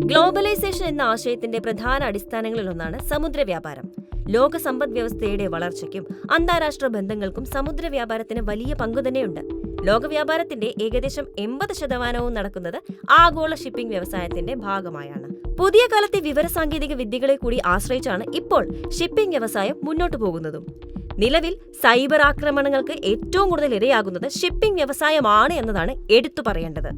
Globalisation എന്ന ആശയത്തിന്റെ പ്രധാന അടിസ്ഥാനങ്ങളിലൊന്നാണ് സമുദ്ര വ്യാപാരം. ലോക സമ്പദ് വ്യവസ്ഥയുടെ വളർച്ചയ്ക്കും അന്താരാഷ്ട്ര ബന്ധങ്ങൾക്കും സമുദ്ര വ്യാപാരത്തിന് വലിയ പങ്കു തന്നെയുണ്ട്. ലോക വ്യാപാരത്തിന്റെ ഏകദേശം 80% നടക്കുന്നത് ആഗോള ഷിപ്പിംഗ് വ്യവസായത്തിന്റെ ഭാഗമായാണ്. പുതിയ കാലത്തെ വിവരസാങ്കേതിക വിദ്യകളെ കൂടി ആശ്രയിച്ചാണ് ഇപ്പോൾ ഷിപ്പിംഗ് വ്യവസായം മുന്നോട്ടു പോകുന്നതും. നിലവിൽ സൈബർ ആക്രമണങ്ങൾക്ക് ഏറ്റവും കൂടുതൽ ഇരയാകുന്നത് ഷിപ്പിംഗ് വ്യവസായമാണ് എന്നതാണ് എടുത്തു പറയേണ്ടത്.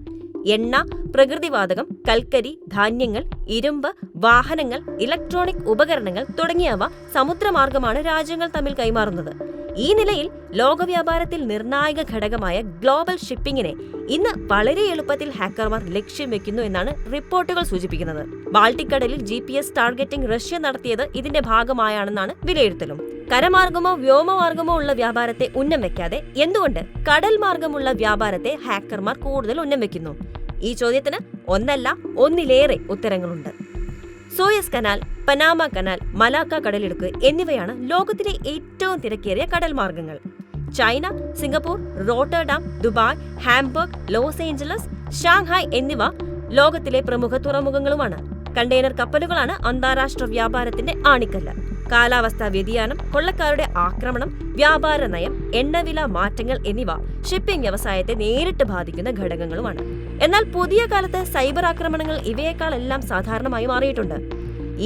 എണ്ണ, പ്രകൃതിവാതകം, കൽക്കരി, ധാന്യങ്ങൾ, ഇരുമ്പ്, വാഹനങ്ങൾ, ഇലക്ട്രോണിക് ഉപകരണങ്ങൾ തുടങ്ങിയവ സമുദ്രമാർഗമാണ് രാജ്യങ്ങൾ തമ്മിൽ കൈമാറുന്നത്. ഈ നിലയിൽ ലോകവ്യാപാരത്തിൽ നിർണായക ഘടകമായ ഗ്ലോബൽ ഷിപ്പിംഗിനെ ഇന്ന് വളരെ എളുപ്പത്തിൽ ഹാക്കർമാർ ലക്ഷ്യം വെക്കുന്നു എന്നാണ് റിപ്പോർട്ടുകൾ സൂചിപ്പിക്കുന്നത്. ബാൾട്ടിക് കടലിൽ GPS ടാർഗറ്റിംഗ് റഷ്യ നടത്തിയത് ഇതിന്റെ ഭാഗമായാണെന്നാണ് വിലയിരുത്തലും. കരമാർഗമോ വ്യോമമാർഗമോ ഉള്ള വ്യാപാരത്തെ ഉന്നം വെക്കാതെ എന്തുകൊണ്ട് കടൽ മാർഗമുള്ള വ്യാപാരത്തെ ഹാക്കർമാർ കൂടുതൽ ഉന്നം വെക്കുന്നു? ഈ ചോദ്യത്തിന് ഒന്നല്ല ഒന്നിലേറെ ഉത്തരങ്ങളുണ്ട്. Suez canal, Panama canal, Malacca കടലിടുക്ക് എന്നിവയാണ് ലോകത്തിലെ ഏറ്റവും തിരക്കേറിയ കടൽ മാർഗങ്ങൾ. China, Singapore, Rotterdam, Dubai, Hamburg, Los Angeles, Shanghai എന്നിവ ലോകത്തിലെ പ്രമുഖ തുറമുഖങ്ങളുമാണ്. കണ്ടെയ്നർ കപ്പലുകളാണ് അന്താരാഷ്ട്ര വ്യാപാരത്തിന്റെ ആണിക്കല്ല്. കാലാവസ്ഥാ വ്യതിയാനം, കൊള്ളക്കാരുടെ ആക്രമണം, വ്യാപാര നയം, എണ്ണവില മാറ്റങ്ങൾ എന്നിവ ഷിപ്പിംഗ് വ്യവസായത്തെ നേരിട്ട് ബാധിക്കുന്ന ഘടകങ്ങളുമാണ്. എന്നാൽ പുതിയ കാലത്ത് സൈബർ ആക്രമണങ്ങൾ ഇവയേക്കാളെല്ലാം സാധാരണമായി മാറിയിട്ടുണ്ട്.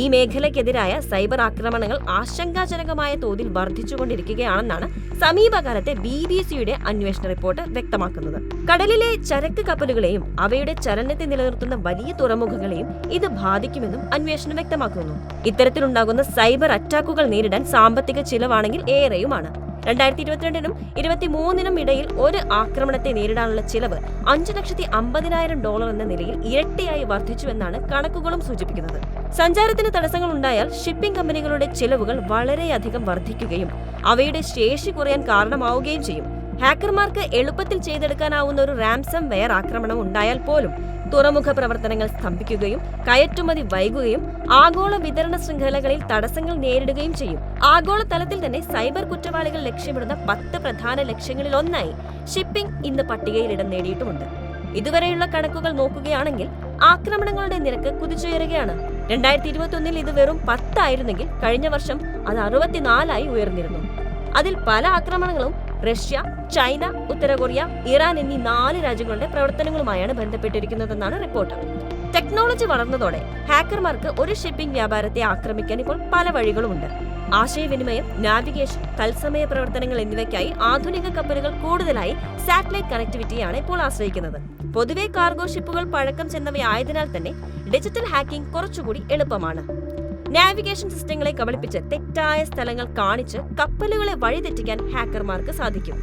ഈ മേഖലയ്ക്കെതിരായ സൈബർ ആക്രമണങ്ങൾ ആശങ്കാജനകമായ തോതിൽ വർദ്ധിച്ചുകൊണ്ടിരിക്കുകയാണെന്നാണ് സമീപകാലത്തെ BBC-യുടെ അന്വേഷണ റിപ്പോർട്ട് വ്യക്തമാക്കുന്നത്. കടലിലെ ചരക്ക് കപ്പലുകളെയും അവയുടെ ചലനത്തെ നിലനിർത്തുന്ന വലിയ തുറമുഖങ്ങളെയും ഇത് ബാധിക്കുമെന്നും അന്വേഷണം വ്യക്തമാക്കുന്നു. ഇത്തരത്തിലുണ്ടാകുന്ന സൈബർ അറ്റാക്കുകൾ നേരിടാൻ സാമ്പത്തിക ചിലവാണെങ്കിൽ ഏറെയുമാണ്. 2022-നും 2023-നും ഇടയിൽ ഒരു ആക്രമണത്തെ നേരിടാനുള്ള ചിലവ് $5,50,000 എന്ന നിലയിൽ ഇരട്ടിയായി വർദ്ധിച്ചുവെന്നാണ് കണക്കുകളും സൂചിപ്പിക്കുന്നത്. സഞ്ചാരത്തിന് തടസ്സങ്ങൾ ഉണ്ടായാൽ ഷിപ്പിംഗ് കമ്പനികളുടെ ചിലവുകൾ വളരെയധികം വർദ്ധിക്കുകയും അവയുടെ ശേഷി കുറയാൻ കാരണമാവുകയും ചെയ്യും. ഹാക്കർമാർക്ക് എളുപ്പത്തിൽ ചെയ്തെടുക്കാനാവുന്ന ഒരു റാൻസം വെയർ ആക്രമണം ഉണ്ടായാൽ പോലും തുറമുഖ പ്രവർത്തനങ്ങൾ സ്തംഭിക്കുകയും കയറ്റുമതി വൈകുകയും ആഗോള വിതരണ ശൃംഖലകളിൽ തടസ്സങ്ങൾ നേരിടുകയും ചെയ്യും. ആഗോള തലത്തിൽ തന്നെ സൈബർ കുറ്റവാളികൾ ലക്ഷ്യമിടുന്ന 10 പ്രധാന ലക്ഷ്യങ്ങളിൽ ഒന്നായി ഷിപ്പിംഗ് ഇന്ന് പട്ടികയിൽ ഇടം നേടിയിട്ടുമുണ്ട്. ഇതുവരെയുള്ള കണക്കുകൾ നോക്കുകയാണെങ്കിൽ ആക്രമണങ്ങളുടെ നിരക്ക് കുതിച്ചുയരുകയാണ്. 2021-ൽ ഇത് വെറും 10 ആയിരുന്നെങ്കിൽ കഴിഞ്ഞ വർഷം അത് 64 ഉയർന്നിരുന്നു. അതിൽ പല ആക്രമണങ്ങളും റഷ്യ, ചൈന, ഉത്തര കൊറിയ, ഇറാൻ എന്നീ 4 രാജ്യങ്ങളുടെ പ്രവർത്തനങ്ങളുമായാണ് ബന്ധപ്പെട്ടിരിക്കുന്നതെന്നാണ് റിപ്പോർട്ട്. ടെക്നോളജി വളർന്നതോടെ ഹാക്കർമാർക്ക് ഒരു ഷിപ്പിംഗ് വ്യാപാരത്തെ ആക്രമിക്കാൻ ഇപ്പോൾ പല വഴികളുമുണ്ട്. ആശയവിനിമയം, നാവിഗേഷൻ, തത്സമയ പ്രവർത്തനങ്ങൾ എന്നിവയ്ക്കായി ആധുനിക കപ്പലുകൾ കൂടുതലായി സാറ്റലൈറ്റ് കണക്ടിവിറ്റിയാണ് ഇപ്പോൾ ആശ്രയിക്കുന്നത്. പൊതുവെ കാർഗോ ഷിപ്പുകൾ പഴക്കം ചെന്നവയായതിനാൽ തന്നെ ഡിജിറ്റൽ ഹാക്കിംഗ് കുറച്ചുകൂടി എളുപ്പമാണ്. നാവിഗേഷൻ സിസ്റ്റങ്ങളെ കബളിപ്പിച്ച് തെറ്റായ സ്ഥലങ്ങൾ കാണിച്ച് കപ്പലുകളെ വഴിതെറ്റിക്കാൻ ഹാക്കർമാർക്ക് സാധിക്കും.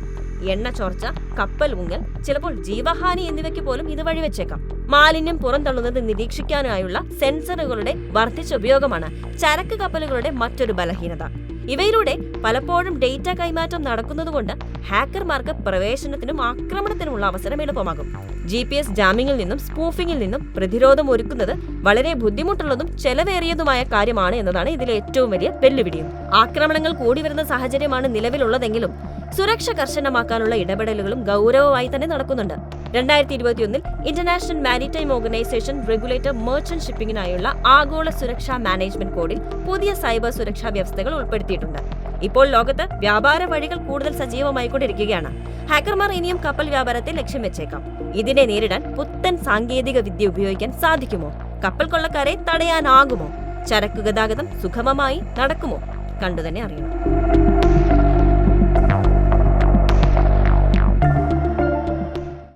എണ്ണ ചോർച്ച, കപ്പൽ മുങ്ങൽ, ചിലപ്പോൾ ജീവഹാനി എന്നിവയ്ക്ക് പോലും ഇത് വഴിവെച്ചേക്കാം. മാലിന്യം പുറന്തള്ളുന്നത് നിരീക്ഷിക്കാനായുള്ള സെൻസറുകളുടെ വർദ്ധിച്ച ഉപയോഗമാണ് ചരക്ക് കപ്പലുകളുടെ മറ്റൊരു ബലഹീനത. ഇവയിലൂടെ പലപ്പോഴും ഡേറ്റ കൈമാറ്റം നടക്കുന്നതുകൊണ്ട് ഹാക്കർമാർക്ക് പ്രവേശനത്തിനും ആക്രമണത്തിനുമുള്ള അവസരം എളുപ്പമാകും. GPS ജാമിങ്ങിൽ നിന്നും സ്പൂഫിംഗിൽ നിന്നും പ്രതിരോധം ഒരുക്കുന്നത് വളരെ ബുദ്ധിമുട്ടുള്ളതും ചെലവേറിയതുമായ കാര്യമാണ് എന്നതാണ് ഇതിലെ ഏറ്റവും വലിയ വെല്ലുവിളിയും. ആക്രമണങ്ങൾ കൂടി വരുന്ന സാഹചര്യമാണ് നിലവിലുള്ളതെങ്കിലും സുരക്ഷ കർശനമാക്കാനുള്ള ഇടപെടലുകളും ഗൗരവമായി തന്നെ നടക്കുന്നുണ്ട്. 2021-ൽ International Maritime Organization regulator merchant ഷിപ്പിംഗിനായുള്ള ആഗോള സുരക്ഷാ മാനേജ്മെന്റ് കോഡിൽ പുതിയ സൈബർ സുരക്ഷാ വ്യവസ്ഥകൾ ഉൾപ്പെടുത്തിയിട്ടുണ്ട്. ഇപ്പോൾ ലോകത്ത് വ്യാപാര വഴികൾ കൂടുതൽ സജീവമായിക്കൊണ്ടിരിക്കുകയാണ്. ഹാക്കർമാർ ഇനിയും കപ്പൽ വ്യാപാരത്തെ ലക്ഷ്യം വെച്ചേക്കാം. ഇതിനെ നേരിടാൻ പുത്തൻ സാങ്കേതിക വിദ്യ ഉപയോഗിക്കാൻ സാധിക്കുമോ? കപ്പൽ കൊള്ളക്കാരെ തടയാനാകുമോ? ചരക്ക് ഗതാഗതം സുഗമമായി നടക്കുമോ? കണ്ടുതന്നെ അറിയണം.